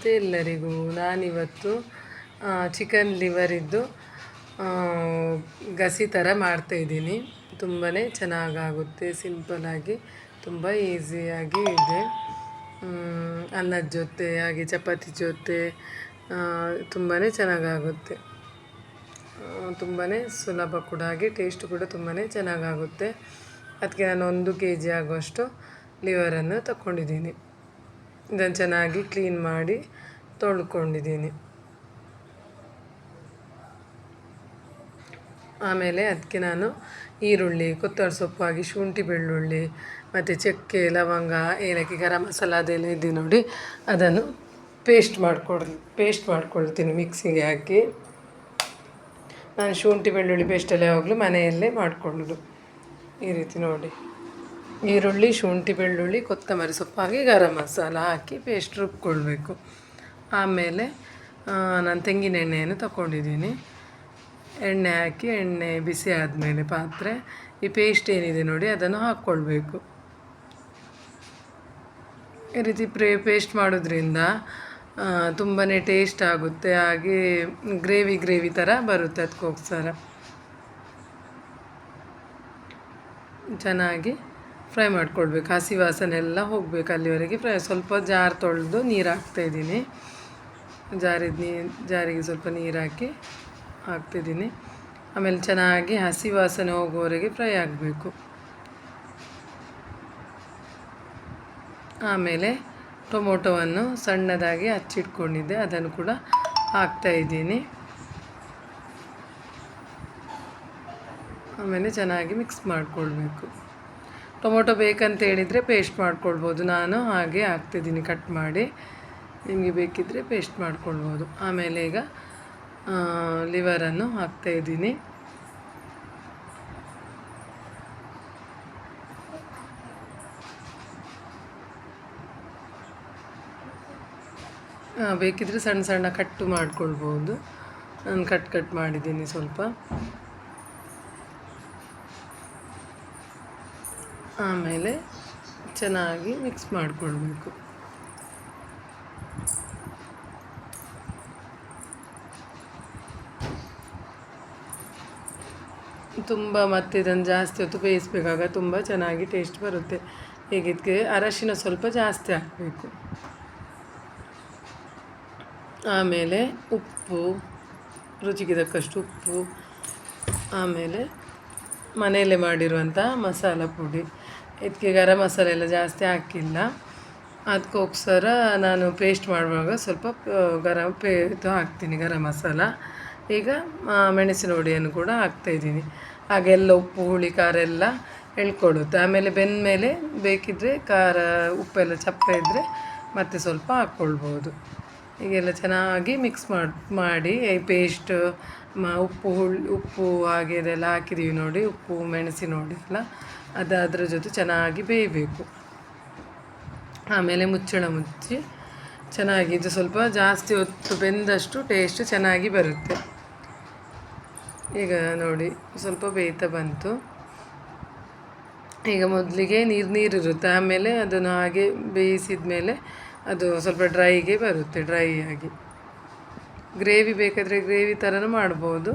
ನಮಸ್ತೆ ಎಲ್ಲರಿಗೂ. ನಾನಿವತ್ತು ಚಿಕನ್ ಲಿವರಿದ್ದು ಗಸಿ ಥರ ಮಾಡ್ತಾಯಿದ್ದೀನಿ. ತುಂಬಾ ಚೆನ್ನಾಗಾಗುತ್ತೆ, ಸಿಂಪಲಾಗಿ, ತುಂಬ ಈಸಿಯಾಗಿ ಇದೆ. ಅನ್ನದ ಜೊತೆ ಹಾಗೆ ಚಪಾತಿ ಜೊತೆ ತುಂಬಾ ಚೆನ್ನಾಗಾಗುತ್ತೆ. ತುಂಬಾ ಸುಲಭ ಕೂಡ, ಹಾಗೆ ಟೇಸ್ಟ್ ಕೂಡ ತುಂಬಾ ಚೆನ್ನಾಗಾಗುತ್ತೆ. ಅದಕ್ಕೆ ನಾನು 1 kg ಆಗುವಷ್ಟು ಲಿವರನ್ನು ತಗೊಂಡಿದ್ದೀನಿ. ಇದನ್ನು ಚೆನ್ನಾಗಿ ಕ್ಲೀನ್ ಮಾಡಿ ತೊಳ್ಕೊಂಡಿದ್ದೀನಿ. ಆಮೇಲೆ ಅದಕ್ಕೆ ನಾನು ಈರುಳ್ಳಿ, ಕೊತ್ತಂಬರಿ ಸೊಪ್ಪು, ಹಾಗೆ ಶುಂಠಿ ಬೆಳ್ಳುಳ್ಳಿ ಮತ್ತು ಚಕ್ಕೆ, ಲವಂಗ, ಏಲಕ್ಕಿ, ಗರಂ ಮಸಾಲ ಅದೆಲ್ಲ ಇದೆ ನೋಡಿ, ಅದನ್ನು ಪೇಸ್ಟ್ ಮಾಡ್ಕೊಳ್ತೀನಿ ಮಿಕ್ಸಿಗೆ ಹಾಕಿ. ನಾನು ಶುಂಠಿ ಬೆಳ್ಳುಳ್ಳಿ ಪೇಸ್ಟೆಲ್ಲ ಯಾವಾಗಲೂ ಮನೆಯಲ್ಲೇ ಮಾಡಿಕೊಳ್ಳೋದು. ಈ ರೀತಿ ನೋಡಿ, ಈರುಳ್ಳಿ, ಶುಂಠಿ ಬೆಳ್ಳುಳ್ಳಿ, ಕೊತ್ತಂಬರಿ ಸೊಪ್ಪು ಹಾಗೆ ಗರಂ ಮಸಾಲ ಹಾಕಿ ಪೇಸ್ಟ್ ರುಬ್ಕೊಳ್ಬೇಕು. ಆಮೇಲೆ ನಾನು ತೆಂಗಿನ ಎಣ್ಣೆಯನ್ನು ತಗೊಂಡಿದ್ದೀನಿ. ಎಣ್ಣೆ ಹಾಕಿ, ಎಣ್ಣೆ ಬಿಸಿ ಆದಮೇಲೆ ಪಾತ್ರೆ ಈ ಪೇಸ್ಟ್ ಏನಿದೆ ನೋಡಿ ಅದನ್ನು ಹಾಕ್ಕೊಳ್ಬೇಕು. ಈ ರೀತಿ ಪೇಸ್ಟ್ ಮಾಡೋದ್ರಿಂದ ತುಂಬಾ ಟೇಸ್ಟ್ ಆಗುತ್ತೆ, ಹಾಗೆ ಗ್ರೇವಿ ಥರ ಬರುತ್ತೆ. ಅದಕ್ಕೋಸ್ಕರ ಚೆನ್ನಾಗಿ ಫ್ರೈ ಮಾಡ್ಕೊಳ್ಬೇಕು. ಹಸಿ ವಾಸನೆ ಎಲ್ಲ ಹೋಗಬೇಕು ಅಲ್ಲಿವರೆಗೆ ಫ್ರೈ. ಸ್ವಲ್ಪ ಜಾರ್ ತೊಳೆದು ನೀರು ಹಾಕ್ತಾಯಿದ್ದೀನಿ. ಜಾರಿಗೆ ಸ್ವಲ್ಪ ನೀರು ಹಾಕ್ತಿದ್ದೀನಿ. ಆಮೇಲೆ ಚೆನ್ನಾಗಿ ಹಸಿ ವಾಸನೆ ಹೋಗುವವರೆಗೆ ಫ್ರೈ ಆಗಬೇಕು. ಆಮೇಲೆ ಟೊಮೊಟೊವನ್ನು ಸಣ್ಣದಾಗಿ ಹಚ್ಚಿಟ್ಕೊಂಡಿದ್ದೆ, ಅದನ್ನು ಕೂಡ ಹಾಕ್ತಾಯಿದ್ದೀನಿ. ಆಮೇಲೆ ಚೆನ್ನಾಗಿ ಮಿಕ್ಸ್ ಮಾಡಿಕೊಳ್ಬೇಕು. ಟೊಮೊಟೊ ಬೇಕಂತ ಹೇಳಿದರೆ ಪೇಸ್ಟ್ ಮಾಡ್ಕೊಳ್ಬೋದು. ನಾನು ಹಾಗೆ ಹಾಕ್ತಿದ್ದೀನಿ ಕಟ್ ಮಾಡಿ. ನಿಮಗೆ ಬೇಕಿದ್ದರೆ ಪೇಸ್ಟ್ ಮಾಡ್ಕೊಳ್ಬೋದು. ಆಮೇಲೆ ಈಗ ಲಿವರನ್ನು ಹಾಕ್ತಾಯಿದ್ದೀನಿ. ಬೇಕಿದ್ದರೆ ಸಣ್ಣ ಸಣ್ಣ ಕಟ್ಟು ಮಾಡ್ಕೊಳ್ಬೋದು. ನಾನು ಕಟ್ ಮಾಡಿದ್ದೀನಿ ಸ್ವಲ್ಪ. ಆಮೇಲೆ ಚೆನ್ನಾಗಿ ಮಿಕ್ಸ್ ಮಾಡಿಕೊಳ್ಬೇಕು. ತುಂಬ ಮತ್ತೆ ಇದನ್ನು ಜಾಸ್ತಿ ಹೊತ್ತು ಬೇಯಿಸಬೇಕಾಗ ತುಂಬ ಚೆನ್ನಾಗಿ ಟೇಸ್ಟ್ ಬರುತ್ತೆ. ಹೀಗೆ ಇದಕ್ಕೆ ಅರಶಿನ ಸ್ವಲ್ಪ ಜಾಸ್ತಿ ಹಾಕಬೇಕು. ಆಮೇಲೆ ಉಪ್ಪು, ರುಚಿಗೆ ತಕ್ಕಷ್ಟು ಉಪ್ಪು, ಆಮೇಲೆ ಮನೆಯಲ್ಲೇ ಮಾಡಿರುವಂಥ ಮಸಾಲ ಪುಡಿ. ಇದಕ್ಕೆ ಗರಂ ಮಸಾಲೆ ಎಲ್ಲ ಜಾಸ್ತಿ ಹಾಕಿಲ್ಲ. ಅದಕ್ಕೋಸ್ಕರ ನಾನು ಪೇಸ್ಟ್ ಮಾಡುವಾಗ ಸ್ವಲ್ಪ ಇದು ಹಾಕ್ತೀನಿ, ಗರಂ ಮಸಾಲ. ಈಗ ಮೆಣಸಿನ ಹುಡಿಯನ್ನು ಕೂಡ ಹಾಕ್ತಾಯಿದ್ದೀನಿ. ಹಾಗೆಲ್ಲ ಉಪ್ಪು, ಹುಳಿ, ಖಾರ ಎಲ್ಲ ಎಳ್ಕೊಳ್ಳುತ್ತೆ. ಆಮೇಲೆ ಬೆಂದಮೇಲೆ ಬೇಕಿದ್ದರೆ ಖಾರ, ಉಪ್ಪೆಲ್ಲ ಚಪ್ಪೆ ಇದ್ದರೆ ಮತ್ತೆ ಸ್ವಲ್ಪ ಹಾಕ್ಕೊಳ್ಬೋದು. ಹೀಗೆಲ್ಲ ಚೆನ್ನಾಗಿ ಮಿಕ್ಸ್ ಮಾಡಿ ಪೇಸ್ಟ್, ಉಪ್ಪು ಹಾಗೆ ಇದೆಲ್ಲ ಹಾಕಿದ್ದೀವಿ ನೋಡಿ, ಉಪ್ಪು, ಮೆಣಸಿನ ಹುಡಿ ಎಲ್ಲ ಅದರ ಜೊತೆ ಚೆನ್ನಾಗಿ ಬೇಯಬೇಕು. ಆಮೇಲೆ ಮುಚ್ಚಿ ಚೆನ್ನಾಗಿ, ಇದು ಸ್ವಲ್ಪ ಜಾಸ್ತಿ ಹೊತ್ತು ಬೆಂದಷ್ಟು ಟೇಸ್ಟ್ ಚೆನ್ನಾಗಿ ಬರುತ್ತೆ. ಈಗ ನೋಡಿ ಸ್ವಲ್ಪ ಬೇಯ್ತಾ ಬಂತು. ಈಗ ಮೊದಲಿಗೆ ನೀರಿರುತ್ತೆ, ಆಮೇಲೆ ಅದನ್ನು ಹಾಗೆ ಬೇಯಿಸಿದ ಮೇಲೆ ಅದು ಸ್ವಲ್ಪ ಡ್ರೈಗೆ ಬರುತ್ತೆ, ಡ್ರೈ ಆಗಿ. ಗ್ರೇವಿ ಬೇಕಾದರೆ ಗ್ರೇವಿ ಥರನೂ ಮಾಡ್ಬೋದು,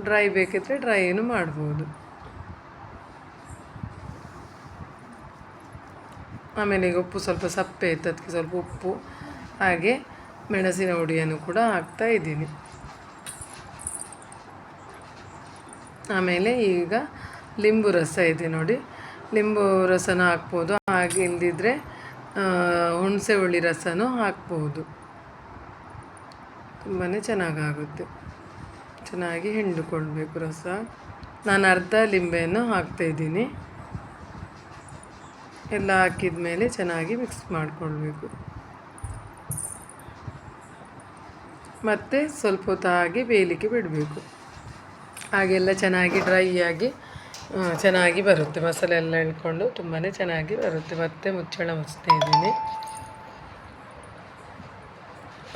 ಡ್ರೈ ಬೇಕಿದ್ರೆ ಡ್ರೈನೂ ಮಾಡ್ಬೋದು. ಆಮೇಲೆ ಈಗ ಉಪ್ಪು ಸ್ವಲ್ಪ ಸಪ್ಪೆ ಇತ್ತು, ಅದಕ್ಕೆ ಸ್ವಲ್ಪ ಉಪ್ಪು ಹಾಗೆ ಮೆಣಸಿನ ಹುಡಿಯನ್ನು ಕೂಡ ಹಾಕ್ತಾಯಿದ್ದೀನಿ. ಆಮೇಲೆ ಈಗ ಲಿಂಬು ರಸ ಇದೆ ನೋಡಿ, ಲಿಂಬು ರಸನ ಹಾಕ್ಬೋದು. ಹಾಗೆ ಇಲ್ಲದಿದ್ದರೆ ಹುಣಸೆ ಹುಳಿ ರಸನೂ ಹಾಕ್ಬೋದು. ತುಂಬಾ ಚೆನ್ನಾಗಾಗುತ್ತೆ. ಚೆನ್ನಾಗಿ ಹಿಂಡಿಕೊಳ್ಬೇಕು ರಸ. ನಾನು ಅರ್ಧ ಲಿಂಬೆಯನ್ನು ಹಾಕ್ತಾಯಿದ್ದೀನಿ. ಎಲ್ಲ ಹಾಕಿದ ಮೇಲೆ ಚೆನ್ನಾಗಿ ಮಿಕ್ಸ್ ಮಾಡಿಕೊಳ್ಬೇಕು. ಮತ್ತು ಸ್ವಲ್ಪ ಹೊತ್ತು ಹಾಗೆ ಬೇಯಲಿಕ್ಕೆ ಬಿಡಬೇಕು. ಹಾಗೆಲ್ಲ ಚೆನ್ನಾಗಿ ಡ್ರೈ ಆಗಿ ಚೆನ್ನಾಗಿ ಬರುತ್ತೆ. ಮಸಾಲೆ ಎಲ್ಲ ಎಳ್ಕೊಂಡು ತುಂಬಾ ಚೆನ್ನಾಗಿ ಬರುತ್ತೆ. ಮತ್ತೆ ಮುಚ್ತಾಯಿದ್ದೀನಿ.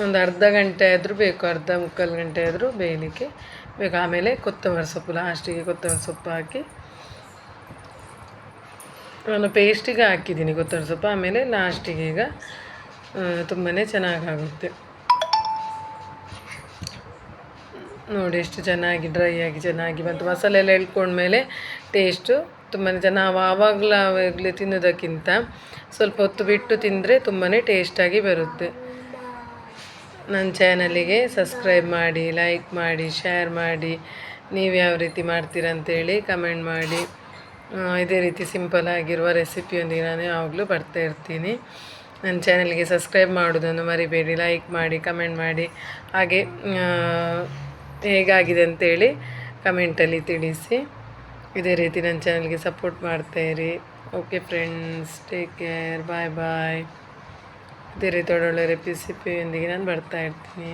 ಒಂದು ಅರ್ಧ ಗಂಟೆ ಆದರೂ ಬೇಕು, ಅರ್ಧ ಮುಕ್ಕಾಲು ಗಂಟೆ ಆದರೂ ಬೇಯಲಿಕ್ಕೆ ಬೇಕು. ಆಮೇಲೆ ಕೊತ್ತಂಬರಿ ಸೊಪ್ಪು, ಲಾಸ್ಟಿಗೆ ಕೊತ್ತಂಬರಿ ಸೊಪ್ಪು ಹಾಕಿ, ನಾನು ಪೇಸ್ಟಿಗೆ ಹಾಕಿದ್ದೀನಿ ಕೊತ್ತಂಬರಿ ಸೊಪ್ಪು. ಆಮೇಲೆ ಲಾಸ್ಟಿಗೆ ಈಗ ತುಂಬಾ ಚೆನ್ನಾಗಾಗುತ್ತೆ. ನೋಡಿ ಎಷ್ಟು ಚೆನ್ನಾಗಿ ಡ್ರೈ ಆಗಿ ಚೆನ್ನಾಗಿ ಮತ್ತು ಮಸಾಲೆ ಎಲ್ಲ ಎಳ್ಕೊಂಡ್ಮೇಲೆ ಟೇಸ್ಟು ತುಂಬಾ ನಾವು ಆವಾಗಲೇ ತಿನ್ನೋದಕ್ಕಿಂತ ಸ್ವಲ್ಪ ಹೊತ್ತು ಬಿಟ್ಟು ತಿಂದರೆ ತುಂಬಾ ಟೇಸ್ಟಾಗಿ ಬರುತ್ತೆ. ನನ್ನ ಚಾನಲಿಗೆ ಸಬ್ಸ್ಕ್ರೈಬ್ ಮಾಡಿ, ಲೈಕ್ ಮಾಡಿ, ಶೇರ್ ಮಾಡಿ. ನೀವು ಯಾವ ರೀತಿ ಮಾಡ್ತೀರಂತೇಳಿ ಕಮೆಂಟ್ ಮಾಡಿ. ಇದೇ ರೀತಿ ಸಿಂಪಲ್ ಆಗಿರುವ ರೆಸಿಪಿಯೊಂದಿಗೆ ನಾನು ಯಾವಾಗಲೂ ಬರ್ತಾ ಇರ್ತೀನಿ. ನನ್ನ ಚಾನಲ್ಗೆ ಸಬ್ಸ್ಕ್ರೈಬ್ ಮಾಡೋದನ್ನು ಮರಿಬೇಡಿ, ಲೈಕ್ ಮಾಡಿ, ಕಮೆಂಟ್ ಮಾಡಿ. ಹಾಗೆ ಹೇಗಾಗಿದೆ ಅಂತೇಳಿ ಕಮೆಂಟಲ್ಲಿ ತಿಳಿಸಿ. ಇದೇ ರೀತಿ ನನ್ನ ಚಾನಲ್ಗೆ ಸಪೋರ್ಟ್ ಮಾಡ್ತಾಯಿರಿ. Okay friends, take care, bye bye. ಇದೇ ರೀತಿ ಒಳ್ಳೊಳ್ಳೆ ರೆಸಿಪಿಯೊಂದಿಗೆ ನಾನು ಬರ್ತಾ ಇರ್ತೀನಿ.